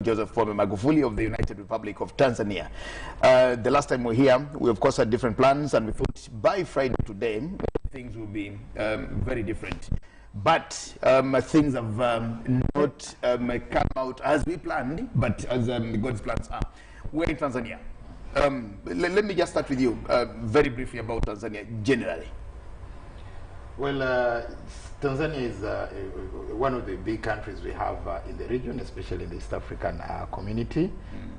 Joseph Pombe Magufuli of the United Republic of Tanzania. The last time we were here, we of course had different plans, and we thought by Friday today, things will be very different. But things have not come out as we planned, but as God's plans are. We're in Tanzania. Let me just start with you, very briefly about Tanzania, generally. Well, Tanzania is one of the big countries we have in the region, especially in the East African community.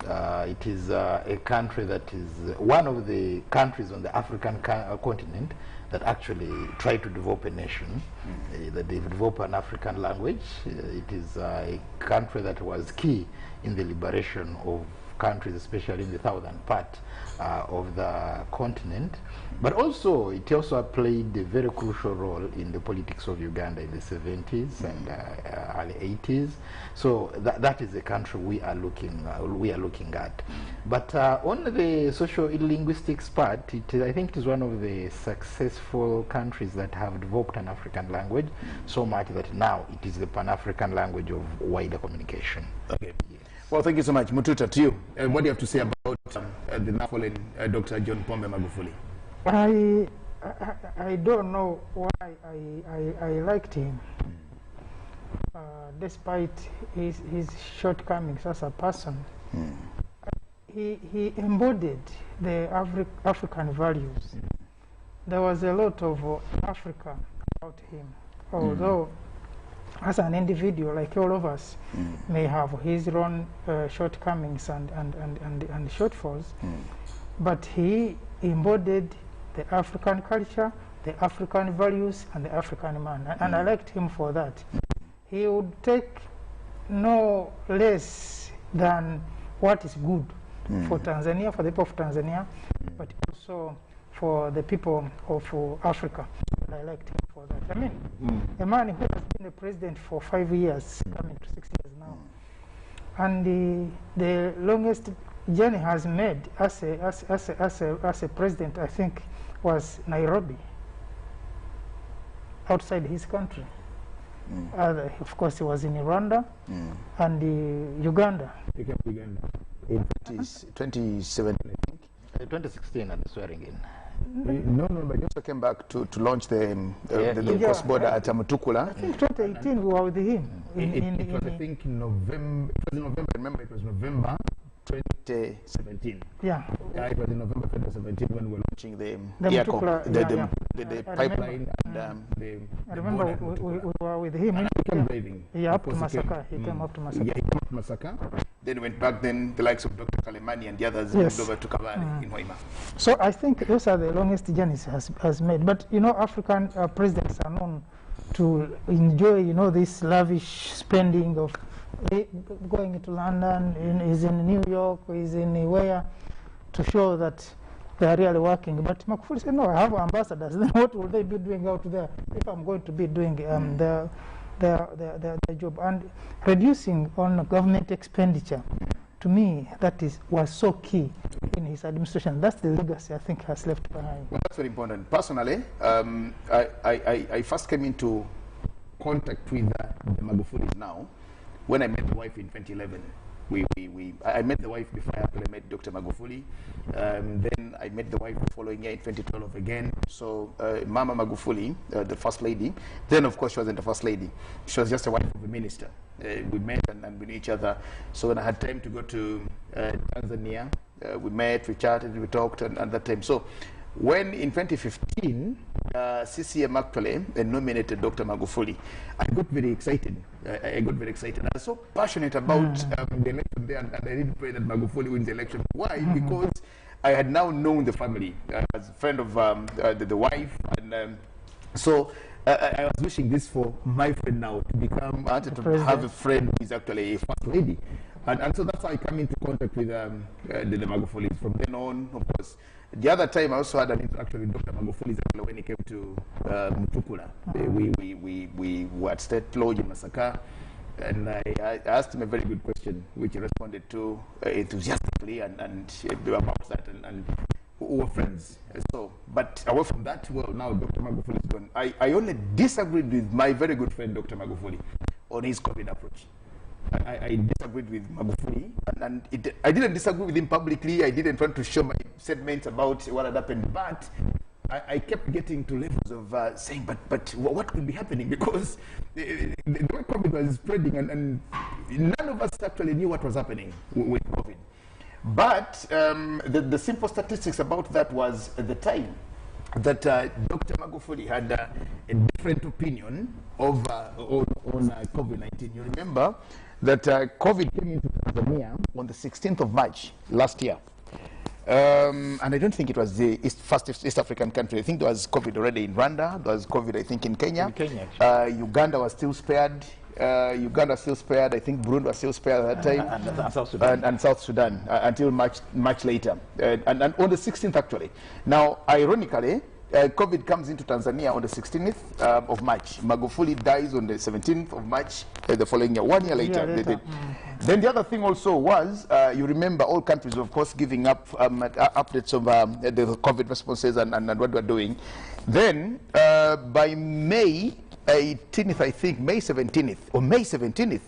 It is a country that is one of the countries on the African continent that actually try to develop a nation, that they develop an African language. It is a country that was key in the liberation of countries, especially in the southern part of the continent. But also, it also played a very crucial role in the politics of Uganda in the 70s and early 80s. So that is the country we are looking at. But on the socio-linguistics part, I think it is one of the successful countries that have developed an African language, so much that now it is the Pan-African language of wider communication. Okay. Well, thank you so much. Mututa, to you. What do you have to say about the now fallen Dr. John Pombe Magufuli? I don't know why I liked him, despite his shortcomings as a person. He embodied the African values. There was a lot of Africa about him, although as an individual, like all of us, may have his own shortcomings and shortfalls, but he embodied the African culture, the African values, and the African man. And I liked him for that. He would take no less than what is good for Tanzania, for the people of Tanzania, but also for the people of Africa. I liked him for that. I mean, a man who has been a president for 5 years, coming to 6 years now, and the longest journey has made as a president, I think, was Nairobi, outside his country. Of course, he was in Rwanda and Uganda. He came to Uganda in 2017, I think. 2016 at the swearing in. No, but he also came back to launch the cross-border at Mutukula. I think 2018 we were with him. It was, I think, in November. It was in November. I remember it was November 2017. Yeah. It was in November 2017 when we were launching the pipeline and the I remember we were with him. And he came driving. Yeah, up to Masaka. He came up to Masaka. Yeah, he came up to Masaka. Then went back. Then the likes of Dr. Kalemani and the others moved over to Kabale in Hoima. So I think those are the longest journeys has made. But you know, African presidents are known to enjoy, you know, this lavish spending of going to London, is in New York, is in where, to show that they are really working. But Magufuli said, no, I have ambassadors. Then what will they be doing out there if I'm going to be doing the job? And reducing on government expenditure, to me, that was so key in his administration. That's the legacy I think has left behind. Well, that's very important. Personally, I first came into contact with the Magufulis now when I met the wife in 2011. I met the wife before I actually met Dr. Magufuli. Then I met the wife the following year in 2012 again. So Mama Magufuli, the first lady, then of course she wasn't the first lady. She was just a wife of a minister. We met and we knew each other. So when I had time to go to Tanzania, we met, we chatted, we talked, and at that time. So when in 2015, CCM actually nominated Dr. Magufuli, I got very excited. I was so passionate about the election there, and I really pray that Magufuli wins the election. Why? Because I had now known the family as a friend of the wife, and so I was wishing this for my friend now to become, to have a friend who is actually a first lady. And so that's how I come into contact with the Magufulis. From then on, of course. The other time I also had an interaction with Dr. Magufuli when he came to Mutukula. We were at State Lodge in Masaka, and I asked him a very good question, which he responded to enthusiastically and about that, and we were friends. So, but away from that, well, now Dr. Magufuli is gone. I only disagreed with my very good friend Dr. Magufuli on his COVID approach. I disagreed with Magufuli, and I didn't disagree with him publicly. I didn't want to show my sentiments about what had happened, but I kept getting to levels of saying, but what could be happening? Because the way COVID was spreading, and none of us actually knew what was happening with COVID. But the simple statistics about that was at the time that Dr. Magufuli had a different opinion of on COVID-19. You remember that COVID came into Tanzania on the 16th of March last year. And I don't think it was the first East African country. I think there was COVID already in Rwanda. There was COVID, I think, in Kenya. Uganda was still spared. I think Burundi was still spared at that time. And South Sudan. And South Sudan until much later. And on the 16th, actually. Now, ironically, COVID comes into Tanzania on the 16th of March. Magufuli dies on the 17th of March, the following year, 1 year later. Then the other thing also was, you remember all countries, of course, giving up updates of the COVID responses and what we're doing. Then by May 18th, I think, May 17th,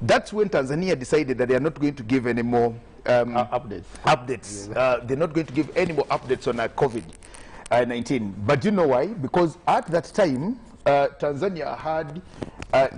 that's when Tanzania decided that they are not going to give any more updates. They're not going to give any more updates on COVID-19. But you know why? Because at that time, Tanzania had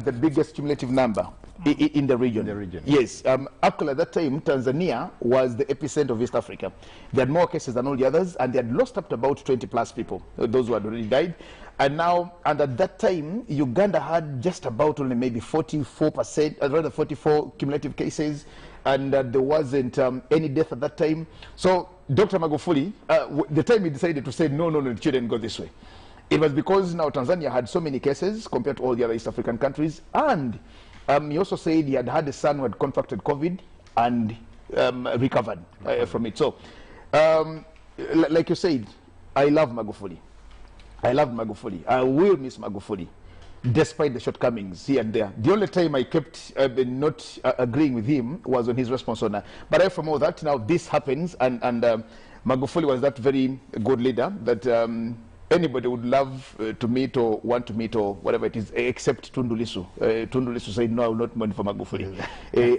the biggest cumulative number in the region. Yes. Actually, at that time, Tanzania was the epicenter of East Africa. They had more cases than all the others, and they had lost up to about 20 plus people, those who had already died. And at that time, Uganda had just about only maybe 44%, rather 44 cumulative cases, and there wasn't any death at that time. So Dr. Magufuli, the time he decided to say, no, it shouldn't go this way. It was because now Tanzania had so many cases compared to all the other East African countries, and he also said he had a son who had contracted COVID and recovered from it. So, like you said, I love Magufuli. I will miss Magufuli, despite the shortcomings here and there. The only time I kept not agreeing with him was on his response on but I from all that, now this happens, and Magufuli was that very good leader that anybody would love to meet or want to meet or whatever it is, except Tundu Lissu. Tundu Lissu said, no, I will not mourn for Magufuli.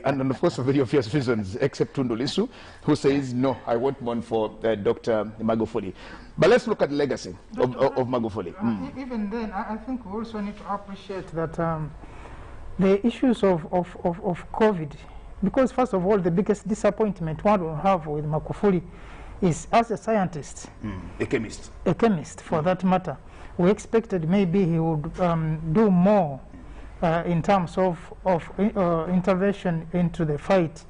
And of course, for very obvious reasons, except Tundu Lissu, who says, no, I won't mourn for Dr. Magufuli. But let's look at the legacy of Magufuli. Even then, I think we also need to appreciate that the issues of COVID, because first of all, the biggest disappointment one will have with Magufuli is as a scientist, a chemist for that matter. We expected maybe he would do more in terms of intervention into the fight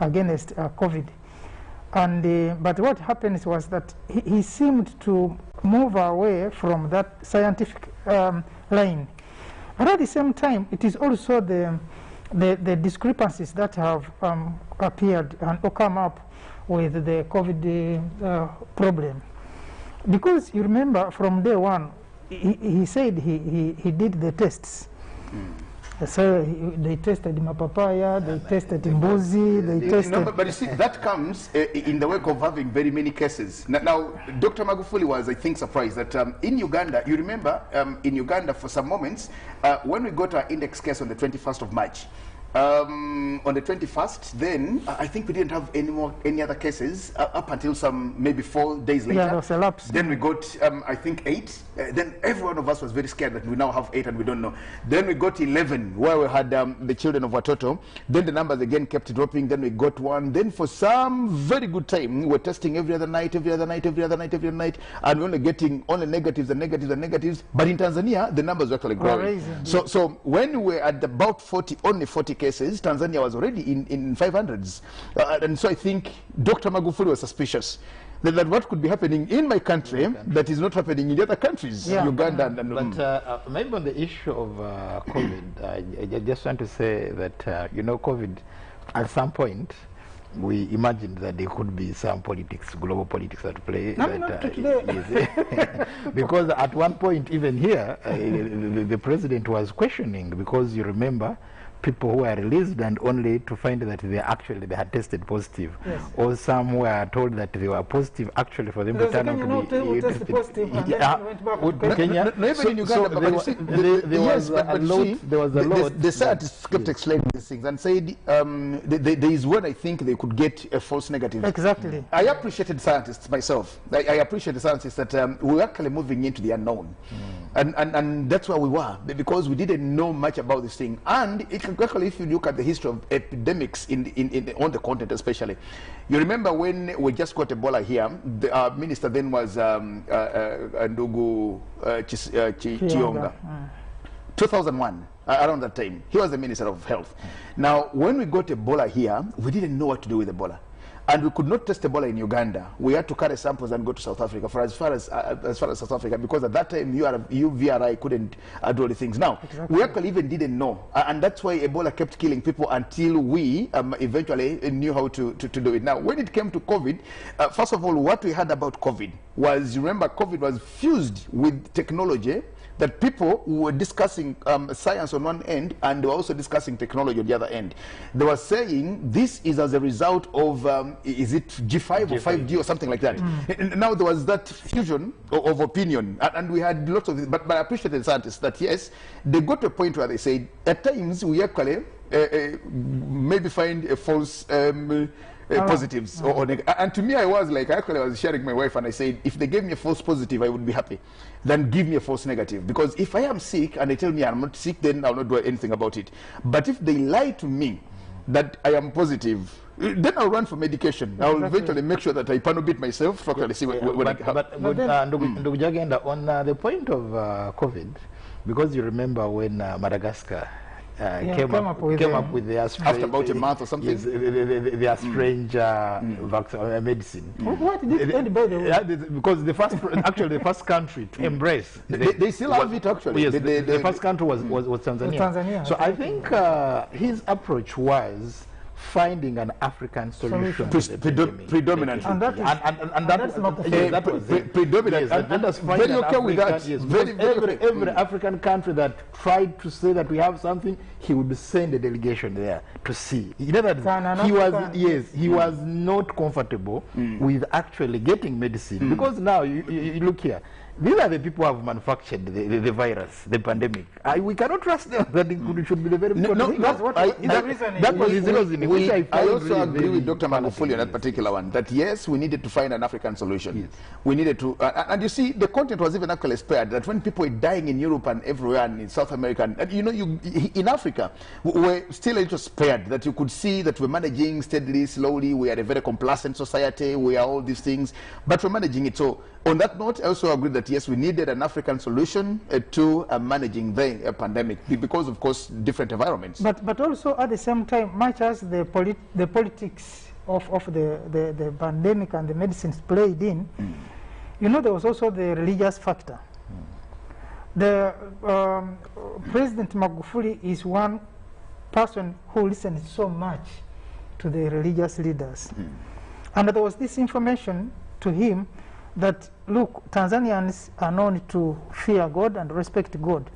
against COVID. And but what happened was that he seemed to move away from that scientific line. And at the same time, it is also the discrepancies that have appeared and come up with the COVID problem. Because you remember from day one, he said he did the tests. So they tested Mapapaya, they tested Mbuzi, they tested... No, but you see, that comes in the wake of having very many cases. Now, Dr. Magufuli was, I think, surprised that in Uganda, you remember, in Uganda for some moments, when we got our index case on the 21st of March, on the 21st, then I think we didn't have any other cases up until some maybe 4 days later. Yeah, there was a lapse. Then we got I think 8. Then every one of us was very scared that we now have 8 and we don't know. Then we got 11 where we had the children of Watoto. Then the numbers again kept dropping. Then we got 1. Then for some very good time we were testing every other night, and we're only getting only negatives and negatives and negatives. But in Tanzania the numbers were actually growing. So when we were at about 40, only 40 cases, Tanzania was already in 500s. And so I think Dr. Magufuli was suspicious that what could be happening in my country that is not happening in the other countries, Uganda. But maybe on the issue of COVID, I just want to say that, COVID, at some point, we imagined that there could be some politics, global politics at play. Because at one point, even here, the president was questioning, because you remember, people who were released and only to find that they had tested positive. Yes. Or some were told that they were positive actually for them to turn out to be tested positive and then went back to Kenya. No, even in Uganda, but you see, there was a lot. The scientists kept explaining these things and said there is when I think they could get a false negative. Exactly. I appreciated scientists myself. I appreciate the scientists that we were actually moving into the unknown. And that's where we were, because we didn't know much about this thing. And actually, if you look at the history of epidemics on the continent especially, you remember when we just got Ebola here, the minister then was Ndugu Chionga. 2001, around that time, he was the Minister of Health. Now, when we got Ebola here, we didn't know what to do with Ebola. And we could not test Ebola in Uganda. We had to carry samples and go to South Africa for as far as South Africa, because at that time UVRI couldn't do all the things. Now, we actually even didn't know, and that's why Ebola kept killing people until we eventually knew how to do it. Now, when it came to COVID, first of all, what we heard about COVID was, remember, COVID was fused with technology, that people were discussing science on one end and they were also discussing technology on the other end. They were saying this is as a result of, is it G5 or 5G or something like that. And now there was that fusion of opinion, and we had lots of it, but I appreciate the scientists that yes, they got to a point where they said, at times we actually maybe find a false positives or and to me I was sharing my wife and I said, if they gave me a false positive I would be happy, then give me a false negative, because if I am sick and they tell me I'm not sick, then I'll not do anything about it. But if they lie to me that I am positive, then I'll run for medication. I'll eventually make sure that I panobit myself to actually see what Ndugu Jagenda, on the point of COVID, because you remember when Madagascar came up with their strange, after about a month or something, yes, their strange vaccine medicine. What did it end, by the way? Because the first country to embrace, they still have it actually. Yes, the first country was Tanzania. Tanzania. So I think his approach was finding an African solution predominantly, and that is predominant. Very okay with that. Yes, every African country that tried to say that we have something, he would send a delegation there to see. You know that he was not comfortable with actually getting medicine, because now you look here. These are the people who have manufactured the virus, the pandemic. We cannot trust them that it should be the very important thing. That was his reasoning, which I also agree with Dr. Magufuli on that particular one, that yes, we needed to find an African solution. Yes. We needed to, and you see, the content was even actually spared, that when people were dying in Europe and everywhere and in South America, and you know, in Africa, we were still a little spared, that you could see that we're managing steadily, slowly, we are a very complacent society, we are all these things, but we're managing it. So on that note, I also agree that yes, we needed an African solution to managing the pandemic, because of course different environments. But also at the same time, much as the politics of the pandemic and the medicines played in, you know, there was also the religious factor. The President Magufuli is one person who listens so much to the religious leaders, and there was this information to him that, look, Tanzanians are known to fear God and respect God.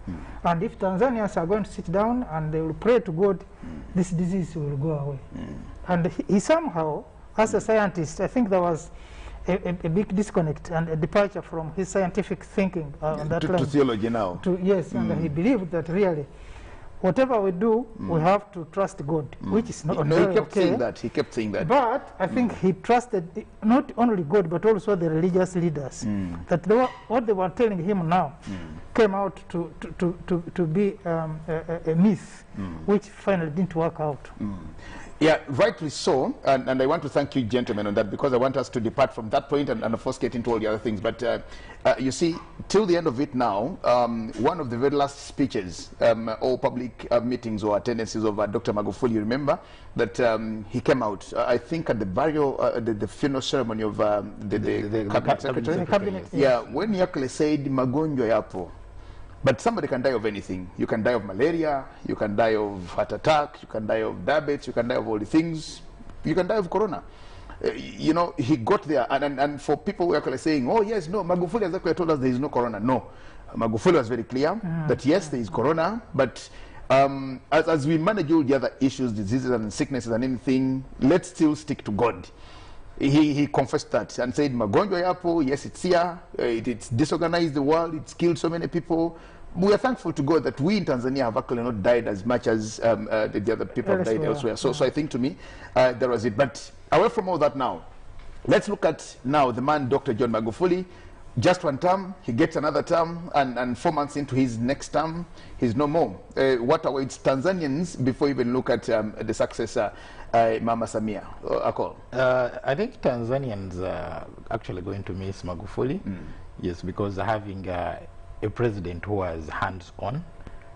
And if Tanzanians are going to sit down and they will pray to God, this disease will go away. And he somehow, as a scientist, I think there was a big disconnect and a departure from his scientific thinking on that line. To theology now. Yes, and he believed that really, whatever we do, we have to trust God, which is not he kept saying that. He kept saying that. But I think he trusted not only God, but also the religious leaders. That what they were telling him now came out to be a myth, which finally didn't work out. Yeah, rightly so, and I want to thank you, gentlemen, on that, because I want us to depart from that point and of course get into all the other things. But you see, till the end of it now, one of the very last speeches, or public meetings or attendances of Dr. Magufuli, you remember that he came out, I think at the burial, the funeral ceremony of the cabinet secretary. Cabinet, yeah, when he actually said, "Magonjwa yapo." But somebody can die of anything. You can die of malaria, you can die of heart attack, you can die of diabetes, you can die of all the things. You can die of corona. You know, he got there. And for people who are actually saying, oh yes, no, Magufuli has actually told us there is no corona. No, Magufuli was very clear that yes, there is corona, but As we manage all the other issues, diseases and sicknesses and anything, let's still stick to God. He confessed that and said, Magonjwa yapo, yes, it's here, it's disorganized the world, it's killed so many people. We are thankful to God that we in Tanzania have actually not died as much as the other people have died elsewhere. So I think to me, there was it. But away from all that now, let's look at now the man, Dr. John Magufuli. Just one term, he gets another term, and 4 months into his next term, he's no more. What awaits Tanzanians before we even look at the successor, Mama Samia? I think Tanzanians are actually going to miss Magufuli, yes, because having a president who was hands-on,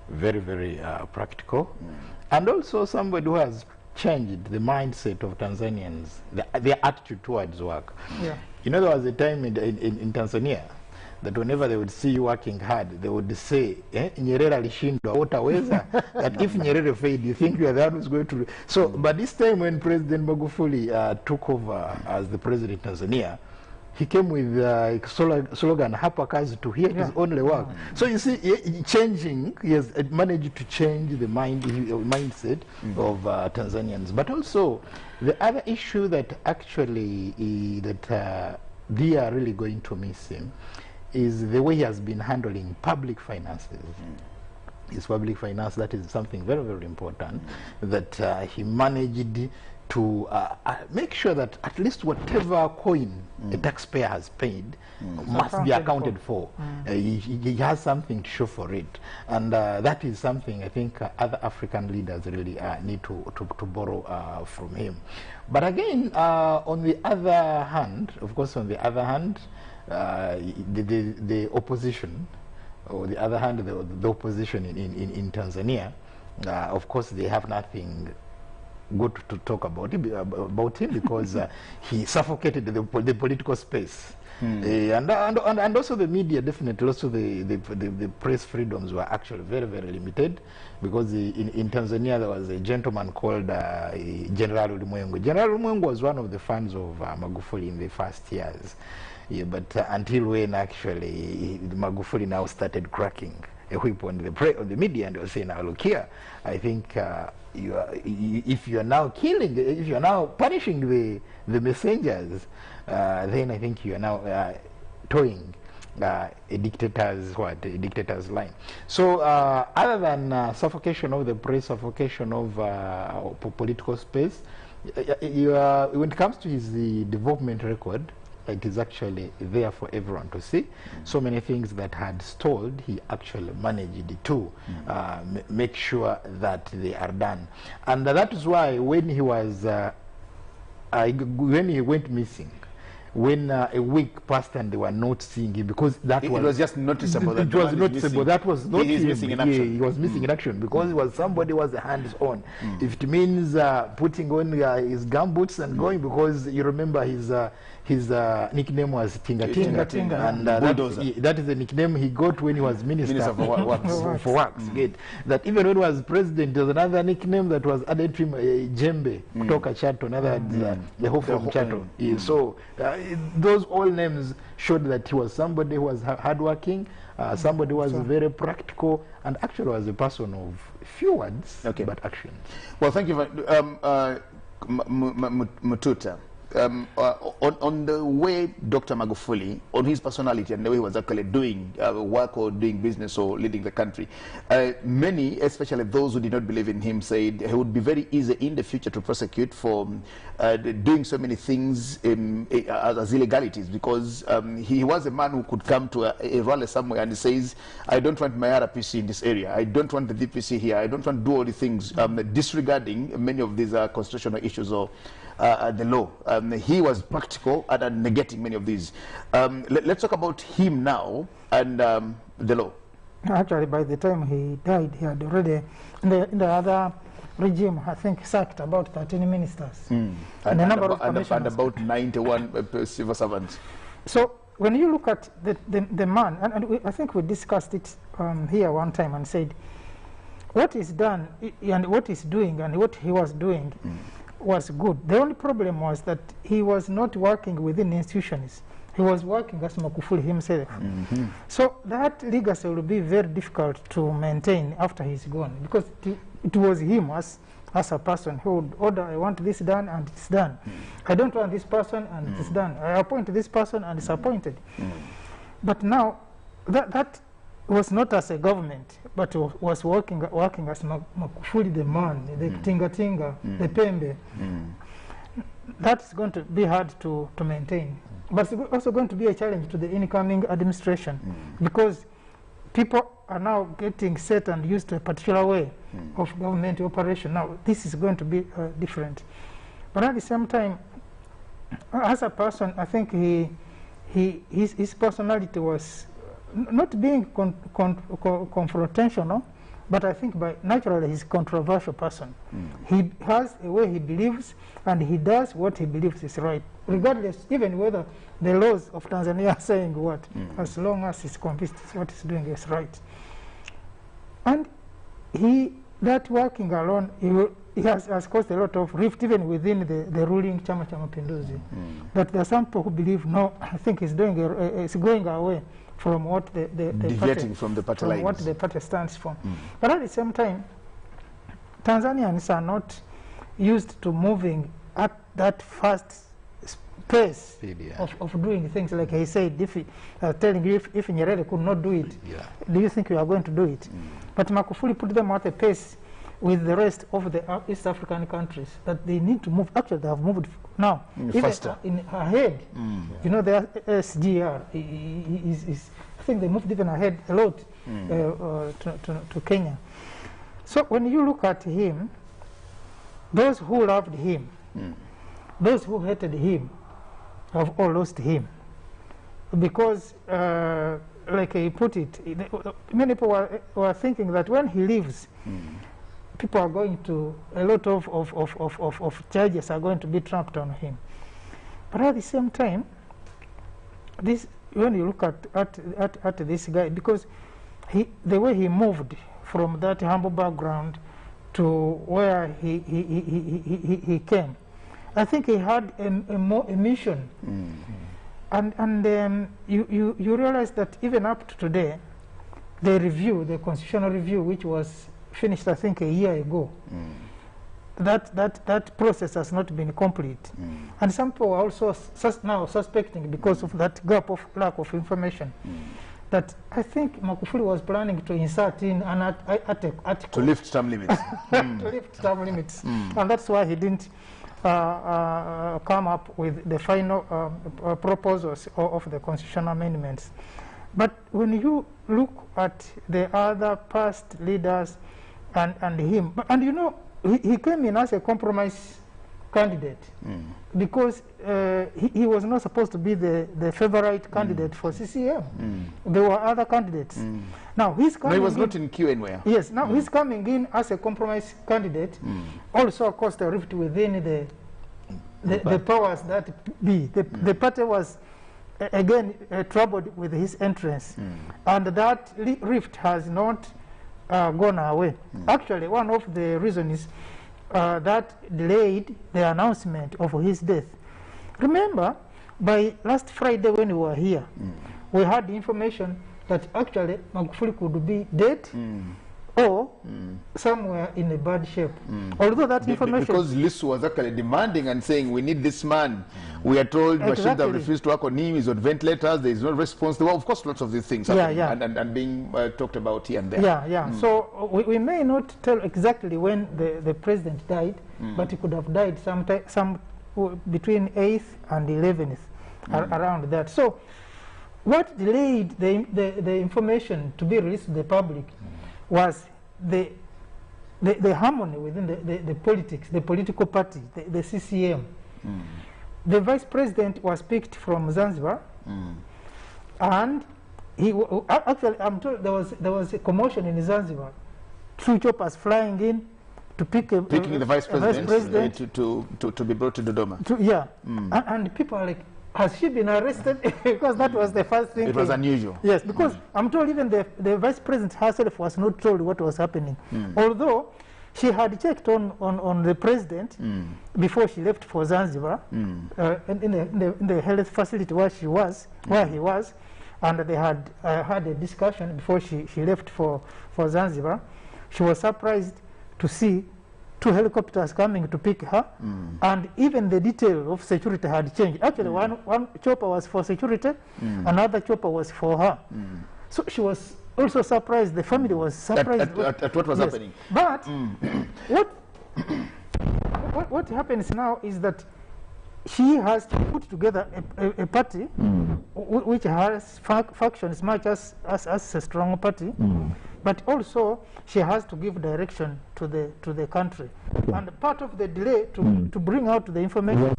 very, very practical, and also somebody who has changed the mindset of Tanzanians, their attitude towards work. Yeah. You know, there was a time in Tanzania that whenever they would see you working hard, they would say, Nyerere alishindwa, utaweza. That if Nyerere failed, you think you are the one who's going to... So, but this time when President Magufuli took over as the president of Tanzania, he came with a slogan, Hapa kazi tu, here is only work. So you see, he has managed to change the mindset of Tanzanians. But also, the other issue that actually, they are really going to miss him is the way he has been handling public finances. His public finance, that is something very, very important, that he managed to make sure that at least whatever coin a taxpayer has paid must be accounted for. He has something to show for it. And that is something I think other African leaders really need to borrow from him. But again, on the other hand, of course, the opposition, or the other hand, the opposition in Tanzania, of course, they have nothing good to talk about him because he suffocated the political space. And also the media, definitely, also the press freedoms were actually very, very limited, because in Tanzania there was a gentleman called General Ulimwengu. General Ulimwengu was one of the fans of Magufuli in the first years. Yeah, but until when actually Magufuli now started cracking a whip on the media, and they were saying, now look here, I think if you are now killing, if you are now punishing the messengers, then I think you are now towing a dictator's line. So other than suffocation of the press, suffocation of political space, when it comes to his development record, it is actually there for everyone to see. So many things that had stalled, he actually managed to make sure that they are done. And that is why when he was, when he went missing, when a week passed and they were not seeing him, because it was just noticeable. It was noticeable. That was not him. Missing in action. He was missing in action because he was somebody who was hands-on. If it means putting on his gumboots and going, because you remember his nickname was Tinga Tinga, and that is the nickname he got when he was Minister for Works. That even when he was president, there was another nickname that was added to him, Jembe, Kutoka Chato, another the Hope from Chato. So those all names showed that he was somebody who was hardworking, somebody who was very practical, and actually was a person of few words but actions. Well, thank you, Mututa. On the way Dr. Magufuli, on his personality and the way he was actually doing work or doing business or leading the country, many, especially those who did not believe in him, said it would be very easy in the future to prosecute for doing so many things as illegalities, because he was a man who could come to a rally somewhere and he says, I don't want my RPC in this area, I don't want the DPC here, I don't want to do all the things, disregarding many of these constitutional issues or the law. He was practical and negating many of these. Let's talk about him now and the law. Actually, by the time he died, he had already, in the other regime, I think, sacked about 13 ministers. And about 91 civil servants. So when you look at the man, and I think we discussed it here one time and said, what is done and what he's doing and what he was doing, was good. The only problem was that he was not working within institutions. He was working as Magufuli himself. So that legacy will be very difficult to maintain after he's gone, because it was him as a person who would order, I want this done and it's done. I don't want this person and it's done. I appoint this person and it's appointed. But now, that was not as a government, but was working as Magufuli the man, the tinga-tinga, the pembe. That's going to be hard to maintain. But it's also going to be a challenge to the incoming administration, because people are now getting set and used to a particular way of government operation. Now, this is going to be different. But at the same time, as a person, I think his personality was not being confrontational, but I think naturally he's a controversial person. He has a way he believes, and he does what he believes is right, regardless, even whether the laws of Tanzania are saying what, as long as he's convinced what he's doing is right. And that working alone, he has caused a lot of rift even within the ruling Chama cha Mapinduzi. That there are some people who believe, no, I think he's going away from what deviating from the party lines, what the party stands for. But at the same time, Tanzanians are not used to moving at that fast pace of doing things. Like he said, telling you if Nyerere could not do it, do you think you are going to do it? But Magufuli put them at a pace with the rest of the East African countries that they need to move. Actually, they have moved now faster ahead. You know, the SGR I think they moved even ahead a lot to Kenya. So when you look at him, those who loved him, those who hated him, have all lost him, because like he put it, many people were thinking that when he leaves, people are going to, a lot of charges are going to be trapped on him. But at the same time, when you look at this guy, because the way he moved from that humble background to where he came, I think he had a mission. And you realize that even up to today, the constitutional review, which was finished I think a year ago, that process has not been complete. And some people are also now suspecting, because of that lack of information, that I think Magufuli was planning to insert in an article to lift term limits. To lift term limits. And that's why he didn't come up with the final proposals of the constitutional amendments. But when you look at the other past leaders and him, and you know, he came in as a compromise candidate, because he was not supposed to be the favorite candidate for CCM. There were other candidates. Now he's coming. No, he was not in queue anywhere. Yes. Now he's coming in as a compromise candidate. Also caused a rift within the powers that be. The party was again troubled with his entrance, and that rift has not gone away. Actually, one of the reasons is that delayed the announcement of his death. Remember, by last Friday when we were here, we had the information that actually Magufuli could be dead or somewhere in a bad shape. Although that information... Because Lissu was actually demanding and saying, we need this man. We are told machines have refused to work on him, he's on ventilators, there is no response. There were, of course, lots of these things happening and being talked about here and there. So we may not tell exactly when the president died, but he could have died some between 8th and 11th, around that. So what delayed the information to be released to the public was the harmony within the politics, the political party, the CCM. The vice president was picked from Zanzibar, and he actually, I'm told there was a commotion in Zanzibar. 2 choppers flying in to picking the vice president, to be brought to Dodoma. And people are like, has she been arrested? Because that was the first thing. It was unusual. Yes, because I'm told even the vice president herself was not told what was happening. Although she had checked on the president before she left for Zanzibar, in the health facility where he was, and they had had a discussion before she left for Zanzibar. She was surprised to see 2 helicopters coming to pick her, and even the detail of security had changed. Actually, one chopper was for security, another chopper was for her. So she was also surprised. The family was surprised at what was happening. But what happens now is that she has to put together a party which has factions much as a strong party, but also she has to give direction to the country. And part of the delay to bring out the information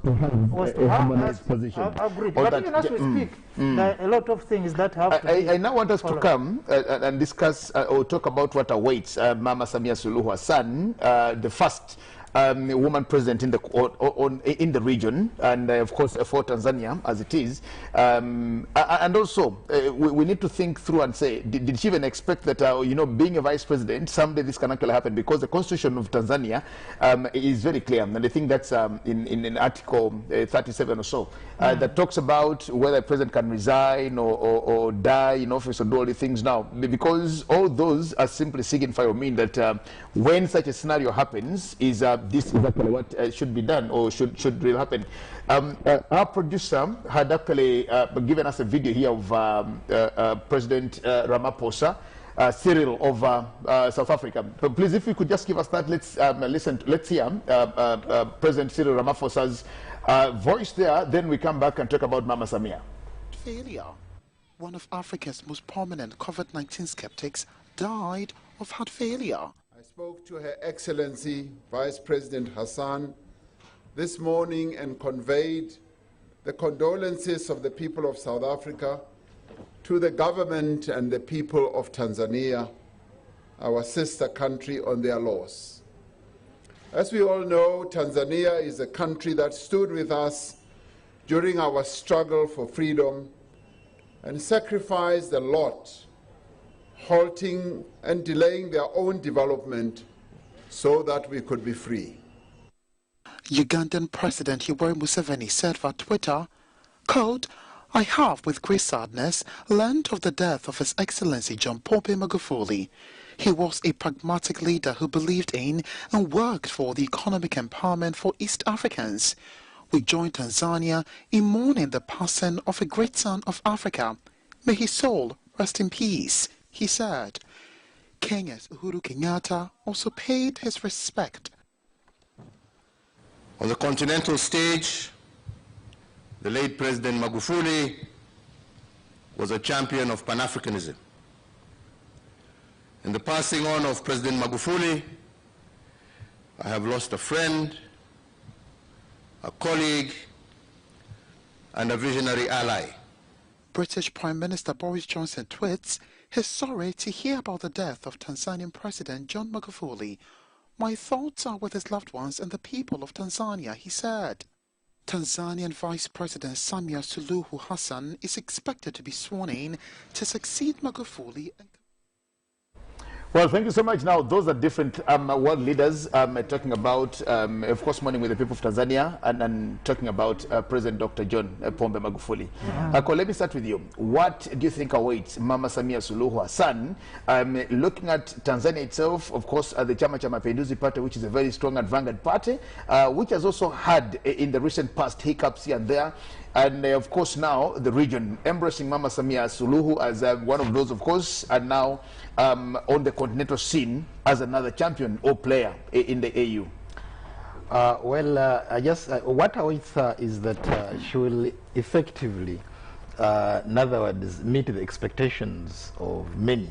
was to have a position. Agreed. But even as we speak, there are a lot of things that have to be I now want us to come and discuss or talk about what awaits Mama Samia Suluhu Hassan, the first woman president in the region, and of course for Tanzania as it is, and also we need to think through and say, did she even expect that being a vice president someday this can actually happen? Because the constitution of Tanzania is very clear, and I think that's in Article 37 or so that talks about whether a president can resign or die in office or do all the things now, because all those are simply signify or mean that when such a scenario happens, this is actually what should be done or should really happen. Our producer had actually given us a video here of President Ramaphosa, Cyril of South Africa. But please, if you could just give us that, let's hear President Cyril Ramaphosa's voice there, then we come back and talk about Mama Samia. Failure. One of Africa's most prominent COVID-19 skeptics died of heart failure. I spoke to Her Excellency Vice President Hassan this morning and conveyed the condolences of the people of South Africa to the government and the people of Tanzania, our sister country, on their loss. As we all know, Tanzania is a country that stood with us during our struggle for freedom and sacrificed a lot, halting and delaying their own development so that we could be free. Ugandan President Yoweri Museveni said via Twitter, quote, "I have with great sadness learned of the death of His Excellency John Magufuli. He was a pragmatic leader who believed in and worked for the economic empowerment for East Africans. We join Tanzania in mourning the passing of a great son of Africa. May his soul rest in peace," he said. Kenya's Uhuru Kenyatta also paid his respect. On the continental stage, the late President Magufuli was a champion of Pan-Africanism. In the passing on of President Magufuli, I have lost a friend, a colleague, and a visionary ally. British Prime Minister Boris Johnson tweets, he's sorry to hear about the death of Tanzanian President John Magufuli. My thoughts are with his loved ones and the people of Tanzania, he said. Tanzanian Vice President Samia Suluhu Hassan is expected to be sworn in to succeed Magufuli. Well, thank you so much. Now, those are different world leaders talking about, of course, mourning with the people of Tanzania and talking about President Dr. John Magufuli. Let me start with you. What do you think awaits Mama Samia Suluhu Hassan? Looking at Tanzania itself, of course, the Chama cha Mapinduzi party, which is a very strong and vanguard party, which has also had in the recent past hiccups here and there. And of course now the region embracing Mama Samia Suluhu as one of those, of course, and now on the continental scene as another champion or player in the AU. What awaits her is that she will effectively, in other words, meet the expectations of many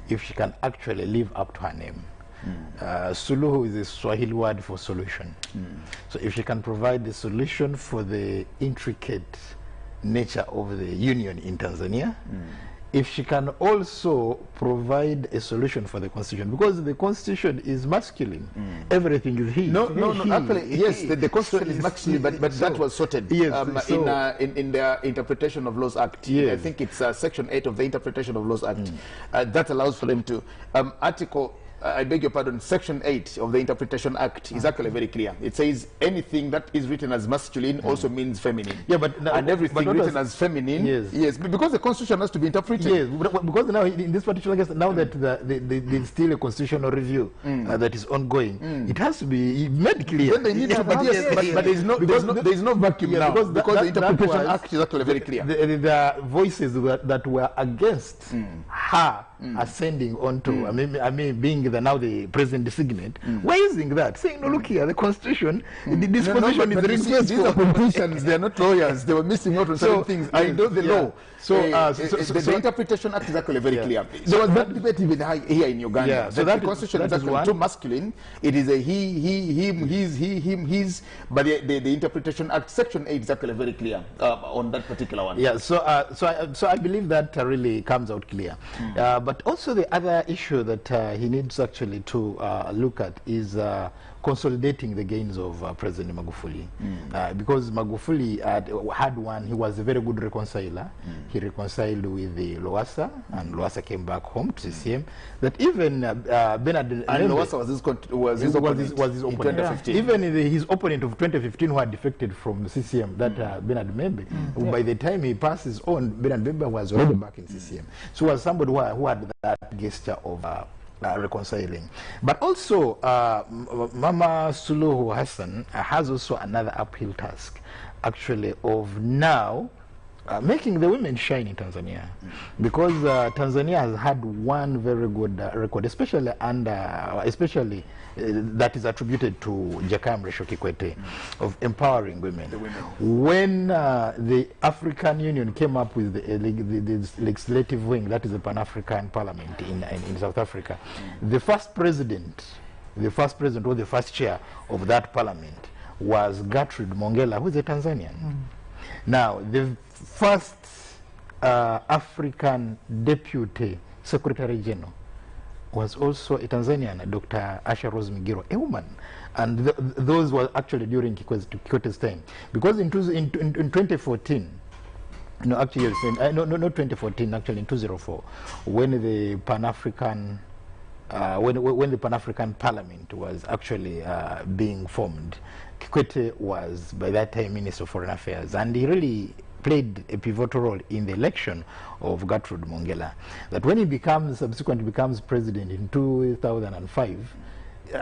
if she can actually live up to her name. Suluhu is a Swahili word for solution. So if she can provide the solution for the intricate nature of the union in Tanzania, if she can also provide a solution for the constitution, because the constitution is masculine, everything is he. No, actually, yes, the constitution is masculine, but that was sorted in the Interpretation of Laws Act. Yes. I think it's Section 8 of the Interpretation of Laws Act. That allows for them to, Article I beg your pardon, Section 8 of the Interpretation Act is actually very clear. It says anything that is written as masculine also means feminine. Yeah, but and everything written as feminine, yes, because the Constitution has to be interpreted. Yes, because now in this particular case, now that there's still a constitutional review that is ongoing, it has to be made clear. Then they need to, but there is no vacuum now, because the Interpretation Act is actually very clear. The voices that were against her ascending onto, I mean, being now the president designate, were using that, saying, no, look here, the Constitution, this position is replaced. These are politicians, they are not lawyers, they were missing out on certain things. I know the law. So, the Interpretation Act is actually very clear. There was that debate even here in Uganda. Yeah, so that the Constitution is actually too masculine. It is a he, him, his. But the Interpretation Act, Section 8 is actually very clear on that particular one. Yeah, so I believe that really comes out clear. But also the other issue that he needs actually to look at is consolidating the gains of President Magufuli. Because Magufuli had one, he was a very good reconciler. He reconciled with the Lowassa, and Lowassa came back home to CCM. That even Bernard and Lowassa was his opponent in 2015. Even his opponent of 2015 who had defected from the CCM, that Bernard Membe, by the time he passes on, Bernard Membe was already back in CCM. So was somebody who had that gesture of reconciling. But also, Mama Suluhu Hassan has also another uphill task, actually, of now making the women shine in Tanzania, because Tanzania has had one very good record, especially that is attributed to Jakaya Mrisho Kikwete, of empowering women. When the African Union came up with the legislative wing, that is the Pan-African Parliament in South Africa, the first president or the first chair of that parliament was Gertrude Mongella, who is a Tanzanian. Now, the first African deputy secretary general was also a Tanzanian, Dr. Asha Rose Migiro, a woman. And those were actually during Kikwete's time. Because in 2014, no, actually, not 2014, actually in 2004, when the Pan-African when the Pan-African Parliament was actually being formed, Kikwete was by that time Minister of Foreign Affairs, and he really played a pivotal role in the election of Gertrude Mongella. That when he subsequently becomes president in 2005,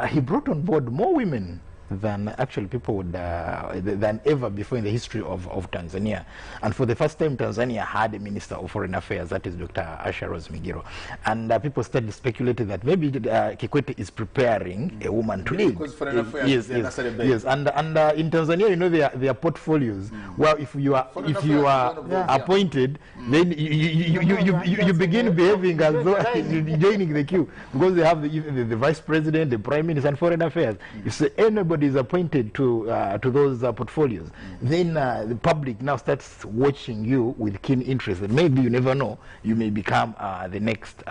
he brought on board more women than actually people would, than ever before in the history of Tanzania. And for the first time, Tanzania had a Minister of Foreign Affairs, that is Dr. Asha Rose Migiro. And people started speculating that maybe Kikwete is preparing a woman to lead. Because Foreign Affairs, yes. And in Tanzania, you know, their portfolios. Well, if you are appointed, then you begin behaving as though you're joining the queue, because they have the vice president, the prime minister, and foreign affairs. You say anybody is appointed to those portfolios, then the public now starts watching you with keen interest. And maybe, you never know, you may become the next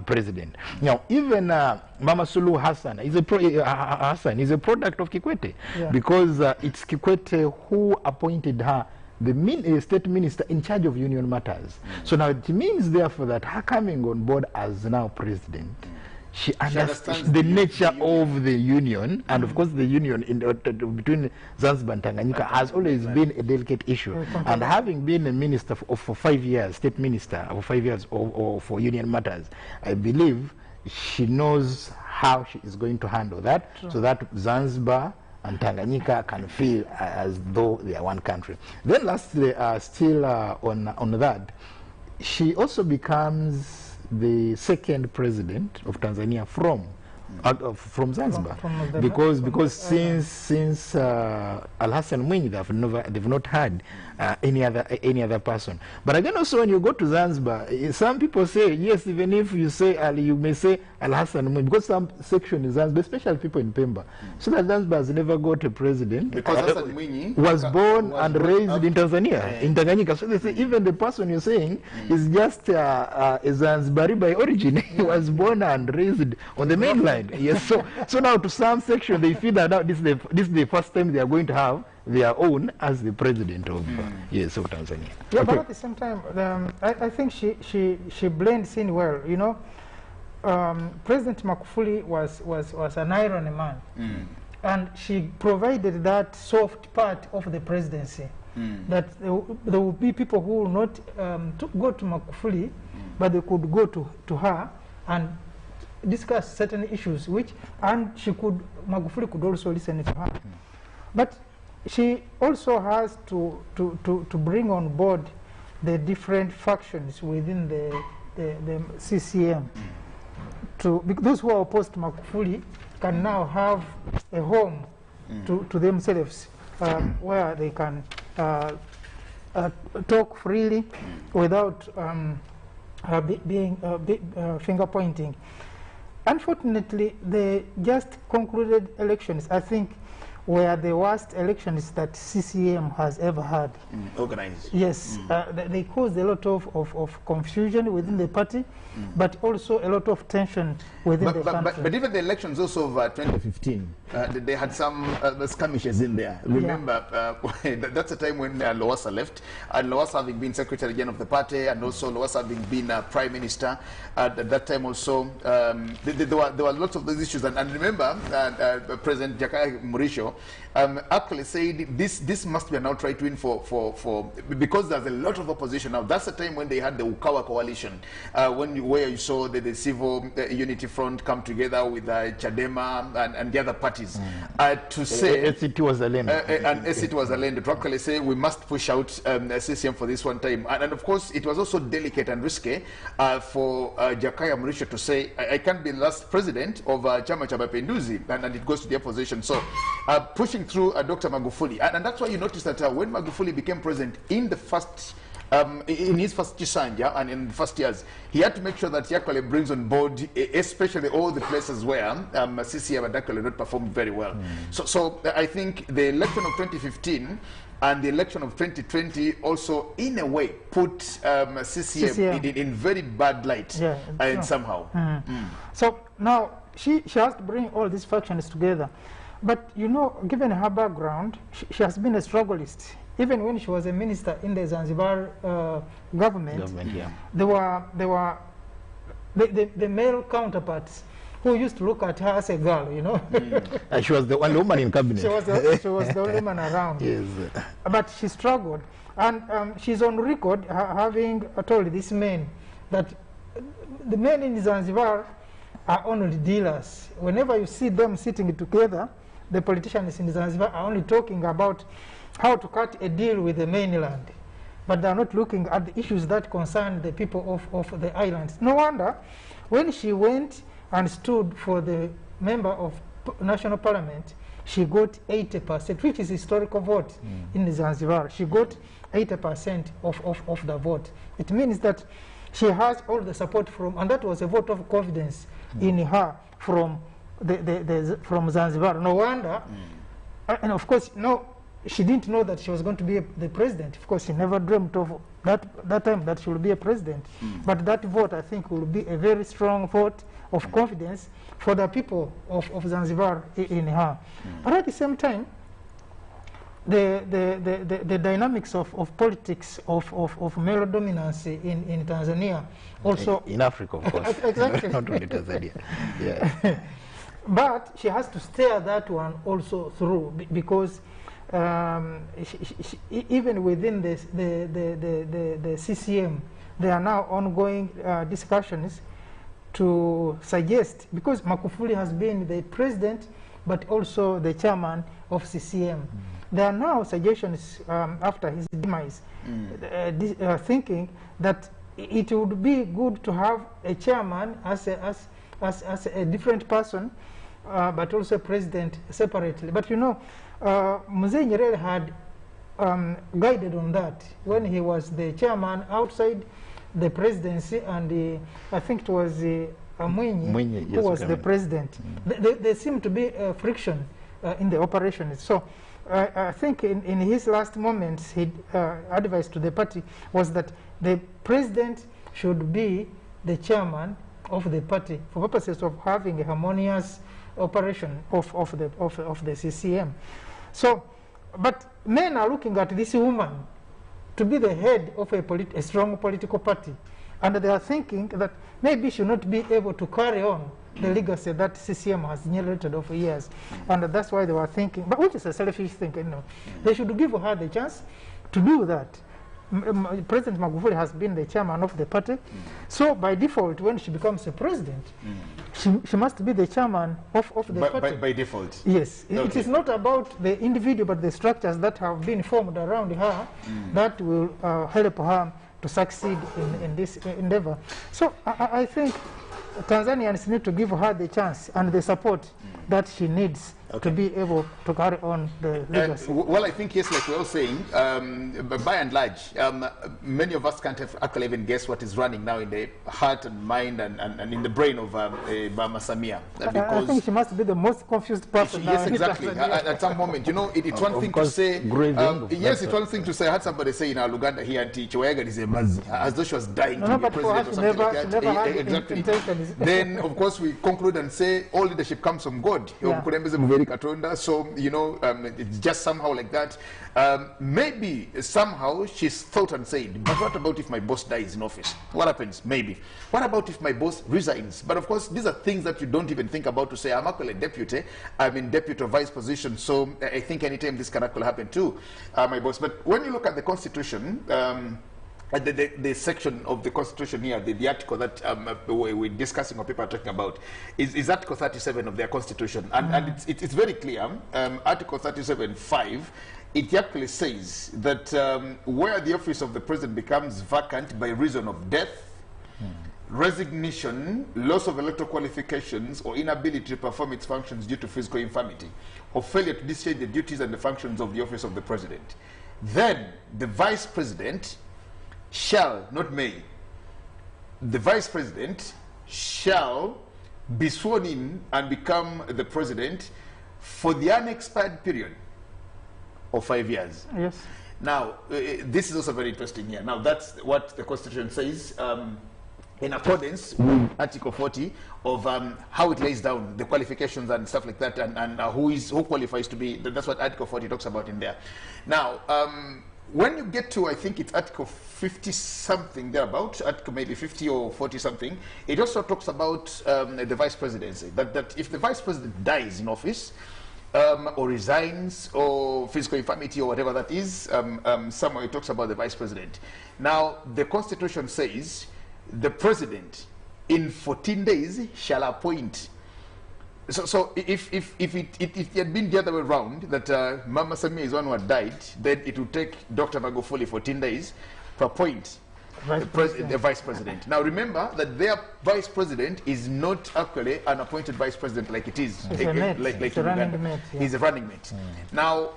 president. Now, even Mama Suluhu Hassan is a product of Kikwete, because it's Kikwete who appointed her the state minister in charge of union matters. So now it means, therefore, that her coming on board as now president, she understands the nature of the union, and of course the union between Zanzibar and Tanganyika has always been a delicate issue. And having been a minister for 5 years, state minister for 5 years or for union matters, I believe she knows how she is going to handle that, so that Zanzibar and Tanganyika can feel as though they are one country. Then lastly, still on that, she also becomes the second president of Tanzania from Zanzibar, because since Al-Hassan Mwinyi, they've not had any other person. But again, also when you go to Zanzibar, some people say yes, even if you say you may say Al-Hassan Mwinyi, because some section is Zanzibar, especially people in Pemba, so that Zanzibar has never got a president, because Hassan Mwinyi was born and raised in Tanzania, in Tanganyika. So they say even the person you're saying is just a Zanzibari by origin. He was born and raised on the mainland. Yes, so now to some section they feel that now this is the first time they are going to have their own as the president of of Tanzania. Yeah, but at the same time, I think she blends in well. You know, President Magufuli was an iron man, and she provided that soft part of the presidency, that there will be people who will not go to Magufuli, but they could go to her and discuss certain issues, and Magufuli could also listen to her. But she also has to bring on board the different factions within the CCM. Those who are opposed to Magufuli can now have a home to themselves, where they can talk freely without being finger pointing. Unfortunately, the just concluded elections, I think, were the worst elections that CCM has ever had. Organized. Yes, they caused a lot of confusion within the party, but also a lot of tension within the country. But even the elections also of 2015, they had some skirmishes in there. Remember, that's a time when Lowassa left, and Lowassa having been Secretary General of the party, and also Lowassa having been Prime Minister. At that time also, there were lots of those issues. And remember, President Jakaya Mrisho actually said this must be an outright win because there's a lot of opposition now. That's the time when they had the Ukawa coalition, where you saw the Civil Unity Front come together with Chadema and the other parties to say SCT was a land. And SCT was a land to actually say we must push out CCM for this one time. And of course, it was also delicate and risky for Jakaya Mrisho to say, I can't be the last president of Chama cha Mapinduzi, and it goes to the opposition. So pushing through Dr. Magufuli. And that's why you notice that when Magufuli became president in the first in his first Chisanja and in the first years, he had to make sure that he actually brings on board, especially all the places where CCM had actually not performed very well. So I think the election of 2015 and the election of 2020 also, in a way, put CCM in very bad light, somehow. So now she has to bring all these factions together. But you know, given her background, she has been a strugglist. Even when she was a minister in the Zanzibar government, there were the male counterparts who used to look at her as a girl, you know. She was the only woman in cabinet. She was the only woman around. Yes. But she struggled. And she's on record having told this man that the men in Zanzibar are only dealers. Whenever you see them sitting together, the politicians in Zanzibar are only talking about how to cut a deal with the mainland. But they are not looking at the issues that concern the people of the islands. No wonder when she went and stood for the member of National Parliament, she got 80%, which is historical vote in Zanzibar. She got 80% of the vote. It means that she has all the support from, and that was a vote of confidence in her from from Zanzibar. No wonder, and of course, no, she didn't know that she was going to be the president. Of course, she never dreamt of that time that she will be a president. But that vote, I think, will be a very strong vote of confidence for the people of Zanzibar in her. But at the same time, the dynamics of politics of male dominance in Tanzania also in Africa, of course. Exactly. Not only Tanzania. Yeah. But she has to steer that one also through, because even within the CCM, there are now ongoing discussions to suggest, because Magufuli has been the president but also the chairman of CCM. There are now suggestions after his demise, thinking that it would be good to have a chairman as a different person, but also a president separately. But you know, Mzee Nyerere had guided on that when he was the chairman outside the presidency, and I think it was Mwinyi who was the president. There seemed to be friction in the operations. So I think in his last moments, his advice to the party was that the president should be the chairman of the party for purposes of having a harmonious operation of the CCM. So, but men are looking at this woman to be the head of a strong political party, And they are thinking that maybe she will not be able to carry on the legacy that CCM has generated over years. And that's why they were thinking, but which is a selfish thing, you know. They should give her the chance to do that. President Magufuli has been the chairman of the party. So by default, when she becomes a president, she must be the chairman of the party. By default? Yes. Okay. It is not about the individual, but the structures that have been formed around her that will help her to succeed in this endeavor. So I think Tanzanians need to give her the chance and the support that she needs to be able to carry on the legacy. Well, I think, yes, like we're all saying, but by and large, many of us can't have actually even guess what is running now in the heart and mind and in the brain of Mama Samia. I think she must be the most confused person. Yes, exactly. At some moment, you know, it's one thing to say, yes, it's one thing to say, I had somebody say in Uganda here, Auntie Chiwayega is a mazi, as though she was dying to be president or something like that. Exactly. Then, of course, we conclude and say, all leadership comes from God. So, you know, it's just somehow like that. Maybe somehow she's thought and said, but what about if my boss dies in office? What happens? Maybe. What about if my boss resigns? But of course, these are things that you don't even think about to say, I'm actually a deputy. I'm in deputy or vice position. So I think anytime this can actually happen too, my boss. But when you look at the Constitution, the section of the Constitution here, the article that we're discussing or people are talking about, is Article 37 of their Constitution. And it's very clear. Article 37(5), it actually says that where the office of the president becomes vacant by reason of death, resignation, loss of electoral qualifications, or inability to perform its functions due to physical infirmity, or failure to discharge the duties and the functions of the office of the president, then the vice president shall, not may, the vice president shall be sworn in and become the president for the unexpired period of 5 years. Yes. Now, this is also very interesting here. Now, that's what the Constitution says in accordance with Article 40 of how it lays down the qualifications and stuff like that, and who qualifies to be. That's what Article 40 talks about in there. Now, when you get to, I think it's Article 50-something thereabout, Article maybe 50 or 40-something, it also talks about the vice presidency. That if the vice president dies in office, or resigns, or physical infirmity, or whatever that is, somewhere it talks about the vice president. Now, the Constitution says the president in 14 days shall appoint. So if it had been the other way around, that Mama Samia is one who had died, then it would take Dr. Magufuli 14 days to appoint the vice president. Now remember that their vice president is not actually an appointed vice president like it is. He's a running mate. He's a running mate. Now,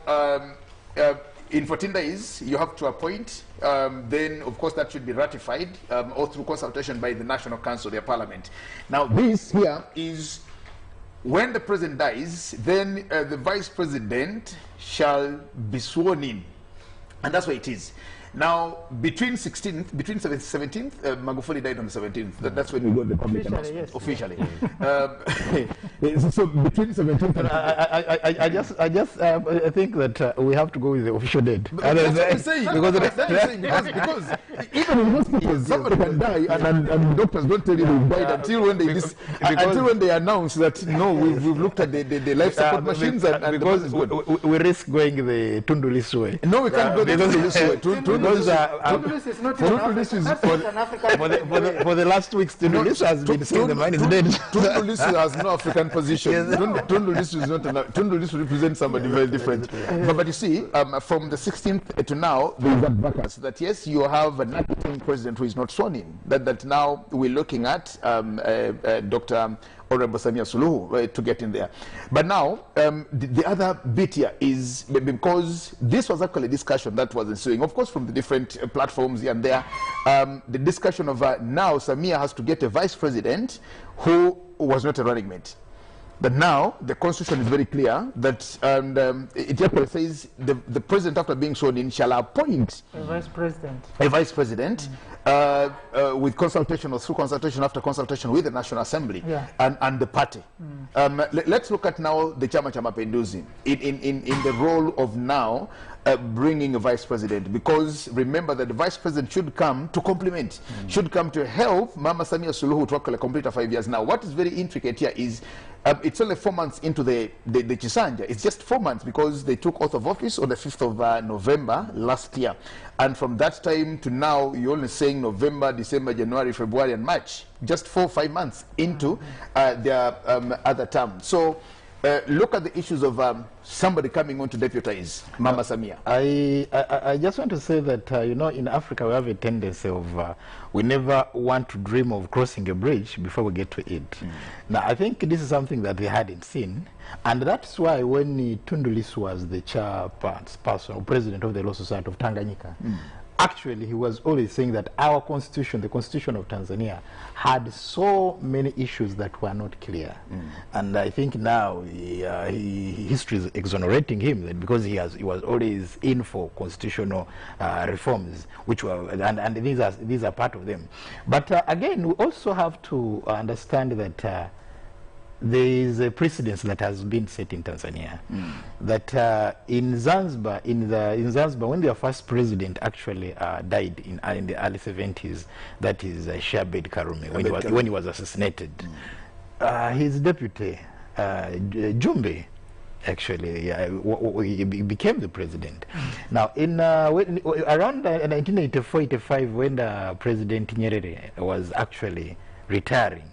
in 14 days, you have to appoint. Then, of course, that should be ratified or through consultation by the National Council, their parliament. Now, this here is when the president dies, then the vice president shall be sworn in. And that's what it is. Now, between 17th, Magufuli died on the 17th. That's when we got the public announcement, officially. So between 17th and I think that we have to go with the official date. That's what I'm saying. Because even in hospitals, somebody can die and doctors don't tell you they died until when they announce that, no, we've looked at the life support machines and because we risk going the Tundu Lissu way. No, we can't go the Tundu Lissu way. Tundu Lissu is not an African. For the last weeks, Tundu Lissu has been saying the man is dead. Tundu Lissu has no African position. Tundu Lissu is not Tundu Lissu represents somebody very different. But you see, from the 16th to now, there is that vacancy. That yes, you have an acting president who is not sworn in. That now we're looking at Dr. Honorable Samia Suluhu to get in there. But now, the other bit here is because this was actually a discussion that was ensuing, of course, from the different platforms here and there. The discussion of now Samia has to get a vice president who was not a running mate. But now the Constitution is very clear that it actually says the president, after being sworn in, shall appoint a vice president. A vice president with consultation or through consultation after consultation with the National Assembly and the party. Let's look at now the Chama cha Mapinduzi in the role of now bringing a vice president, because remember that the vice president should come to complement, should come to help Mama Samia Suluhu to complete her 5 years. Now, what is very intricate here is it's only 4 months into the Chisanja. It's just 4 months because they took oath of office on the 5th of November last year. And from that time to now, you're only saying November, December, January, February, and March. Just 4 or 5 months into their other term. So look at the issues of somebody coming on to deputize Mama Samia. I just want to say that, you know, in Africa we have a tendency of, we never want to dream of crossing a bridge before we get to it. Now, I think this is something that they hadn't seen. And that's why when Tundu Lissu was the chairperson or president of the Law Society of Tanganyika, actually, he was always saying that our constitution, the constitution of Tanzania, had so many issues that were not clear. And I think now history is exonerating him that because he was always in for constitutional reforms, which were, and these are part of them. But again, we also have to understand that there is a precedence that has been set in Tanzania that in Zanzibar, when their first president actually died in the early 70s, that is Shabed Karume, when he was assassinated, his deputy Jumbe actually he became the president. Now, around 1984-85, when President Nyerere was actually retiring,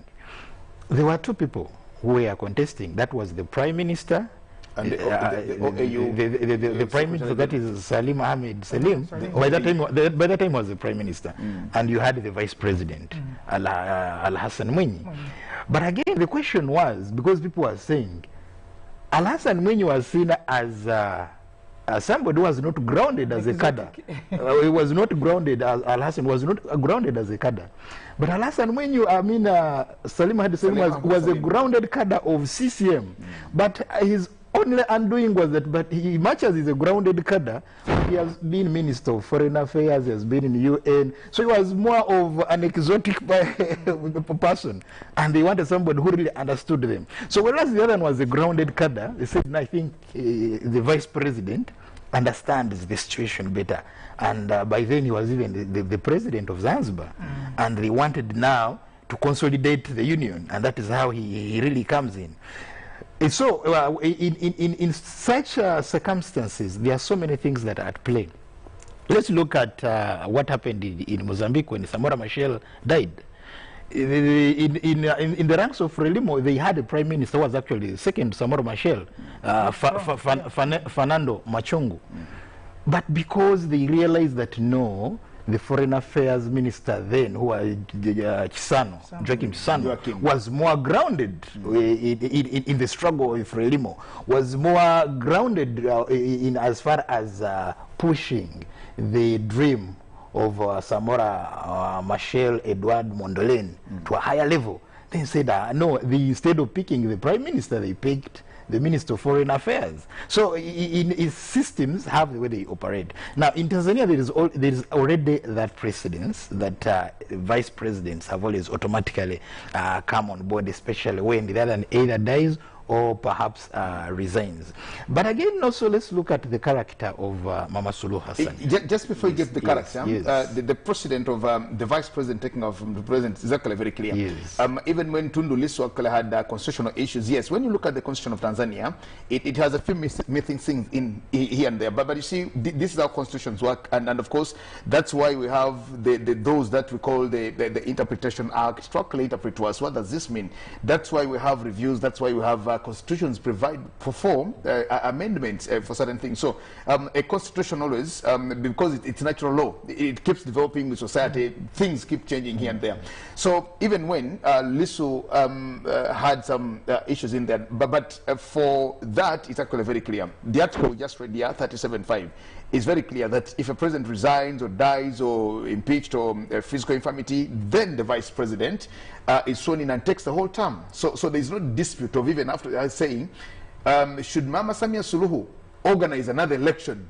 there were two people who were contesting. That was the prime minister, and the prime minister, that is Salim Ahmed Salim. By that time was the prime minister, and you had the vice president, Al Hassan Mwinyi. But again, the question was, because people were saying Al Hassan Mwinyi was seen as somebody who was not grounded as a cadre. He was not grounded, Al Hassan was not grounded as a cadre. But Al Hassan Mwinyi, Salim Ahmed Salim was a grounded cadre of CCM. But his only undoing was that, but he, much as he's a grounded cadre, he has been Minister of Foreign Affairs, he has been in the UN, so he was more of an exotic person, and they wanted somebody who really understood them. So whereas the other one was a grounded cadre, they said, I think the vice president understands the situation better. And by then he was even the president of Zanzibar, and they wanted now to consolidate the union, and that is how he really comes in. So in such circumstances, there are so many things that are at play. Let's look at what happened in Mozambique when Samora Machel died. In the ranks of Frelimo, they had a prime minister who was actually the second Samora Machel, Fernando Machungu. But because they realized that no, the foreign affairs minister then, who was Joaquim Chissano, was more grounded in the struggle with Frelimo, was more grounded in as far as pushing the dream of Samora Machel Edward Mondlane to a higher level. They said, no, instead of picking the prime minister, they picked the Minister of Foreign Affairs. So its systems have the way they operate. Now, in Tanzania, there is already that precedence that vice presidents have always automatically come on board, especially when the other either dies or perhaps resigns. But again, also, let's look at the character of Mama Suluhu Hassan. Just before you get to the character, yes. The precedent of the vice president taking off from the president is actually very clear. Yes. Even when Tundu Lissu actually had constitutional issues, yes, when you look at the constitution of Tanzania, it has a few missing things in here and there. But you see, this is how constitutions work, and of course, that's why we have those that we call the Interpretation Act to actually interpret to us. What does this mean? That's why we have reviews, that's why we have constitutions perform amendments for certain things. So a constitution always, because it's natural law, it keeps developing with society, things keep changing here and there. So even when Lissu had some issues in there, but for that, it's actually very clear. The article we just read here, 37.5, is very clear that if a president resigns or dies or impeached or physical infirmity, then the vice president is sworn in and takes the whole term. So there is no dispute of even after saying, should Mama Samia Suluhu organize another election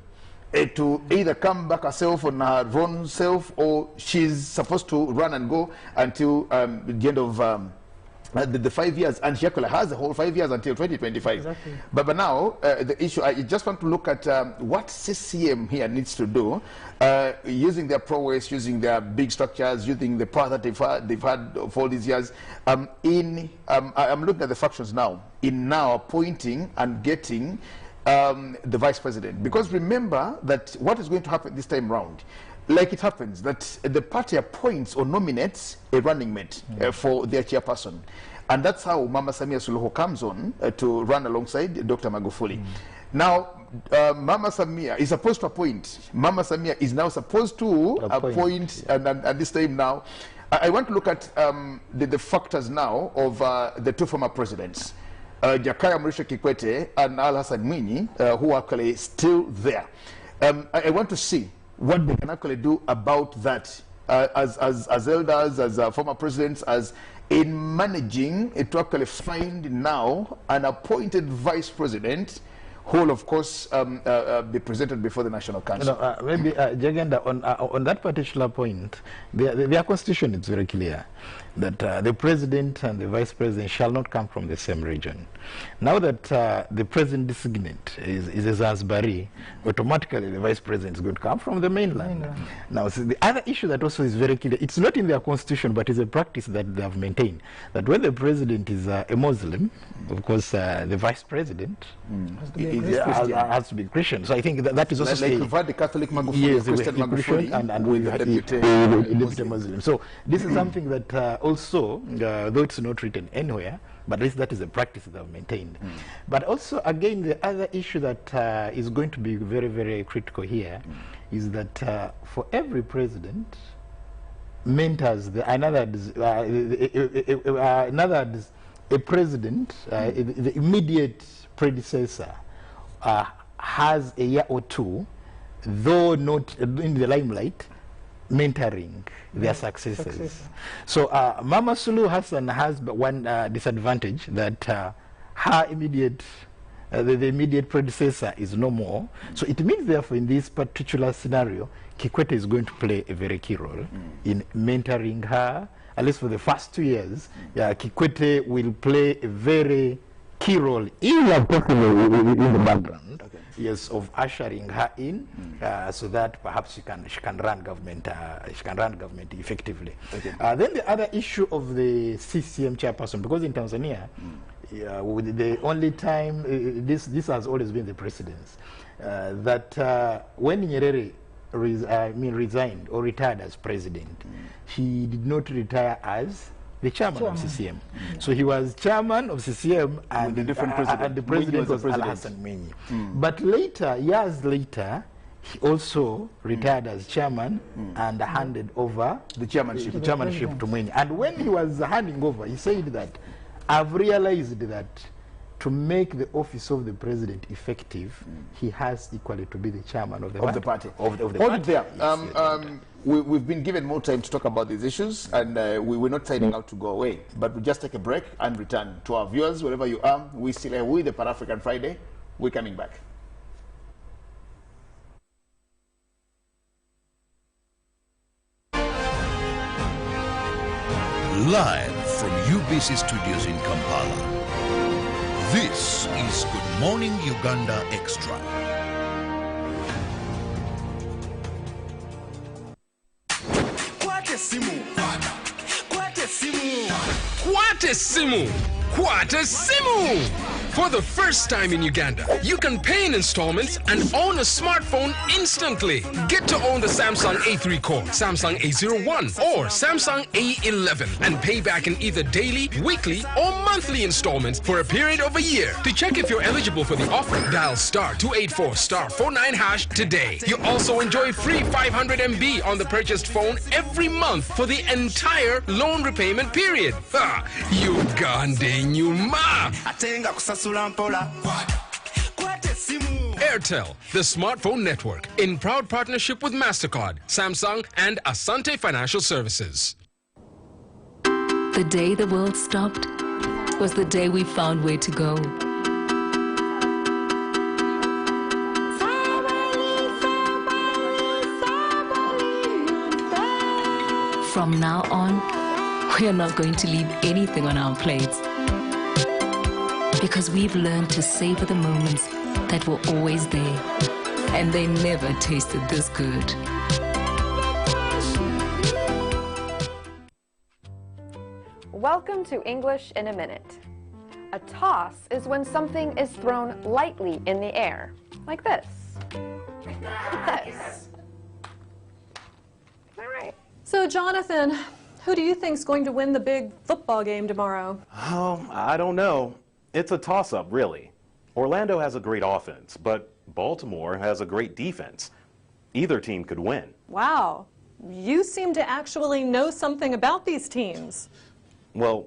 to either come back herself on her own self, or she's supposed to run and go until the end of the 5 years, and she actually has the whole 5 years until 2025. Exactly. But now, the issue, I just want to look at what CCM here needs to do, using their prowess, using their big structures, using the power that they've had for all these years. I'm looking at the factions now, in now appointing and getting the vice president. Because remember that what is going to happen this time round, like it happens that the party appoints or nominates a running mate for their chairperson. And that's how Mama Samia Suluhu comes on to run alongside Dr. Magufuli. Now, Mama Samia is supposed to appoint. Mama Samia is now supposed to appoint, and this time now, I want to look at the factors now of the two former presidents, Jakaya Mrisho Kikwete and Al Hassan Mwinyi, who are actually still there. I want to see what they can actually do about that as elders, as former presidents, as in managing to actually find now an appointed vice president who will, of course, be presented before the National Council. Maybe, Jagenda, on that particular point, their constitution is very clear that the president and the vice president shall not come from the same region. Now that the president designate is a Zanzibari, automatically the vice president is going to come from the mainland. Now, so the other issue that also is very clear, it's not in their constitution, but it's a practice that they have maintained, that when the president is a Muslim, of course, the vice president has to be Christian. So I think that is also like the Catholic Magufuli, Christian Magufuli, and with the deputy Muslim. So this is something that also, though it's not written anywhere, but at least that is a practice that I've maintained. But also, again, the other issue that is going to be very, very critical here is that for every president, mentors, a president, the immediate predecessor, has a year or two, though not in the limelight, mentoring their successors. So Mama Suluhu Hassan has one disadvantage, that her immediate, the immediate predecessor is no more. So it means, therefore, in this particular scenario, Kikwete is going to play a very key role in mentoring her. At least for the first 2 years, Kikwete will play a very key role in the background, yes, of ushering her in, so that perhaps she can run government effectively. Then the other issue of the CCM chairperson, because in Tanzania, the only time this has always been the precedence, that when Nyerere resigned or retired as president, he did not retire as the chairman of CCM. So he was chairman of CCM and the president was Al Hassan Mwinyi. But later, years later, he also retired as chairman and handed over the chairmanship to Mwinyi. And when he was handing over, he said that, I've realized that to make the office of the president effective, he has equally to be the chairman of the party. Hold it there. We've been given more time to talk about these issues, and we're not signing out to go away. But we'll just take a break and return. To our viewers, wherever you are, we still are with the Pan-African Friday. We're coming back. Live from UBC Studios in Kampala, this is Good Morning Uganda Extra. Quatesimu! For the first time in Uganda, you can pay in installments and own a smartphone instantly. Get to own the Samsung A3 Core, Samsung A01, or Samsung A11 and pay back in either daily, weekly, or monthly installments for a period of a year. To check if you're eligible for the offer, dial *284*49# today. You also enjoy free 500 MB on the purchased phone every month for the entire loan repayment period. Ha! Uganda nyuma! Airtel, the smartphone network, in proud partnership with MasterCard, Samsung, and Asante Financial Services. The day the world stopped was the day we found where to go. From now on, we're not going to leave anything on our plates. Because we've learned to savor the moments that were always there, and they never tasted this good. Welcome to English in a Minute. A toss is when something is thrown lightly in the air, like this. This. All right. So, Jonathan, who do you think's going to win the big football game tomorrow? Oh, I don't know. It's a toss-up, really. Orlando has a great offense, but Baltimore has a great defense. Either team could win. Wow. You seem to actually know something about these teams. Well,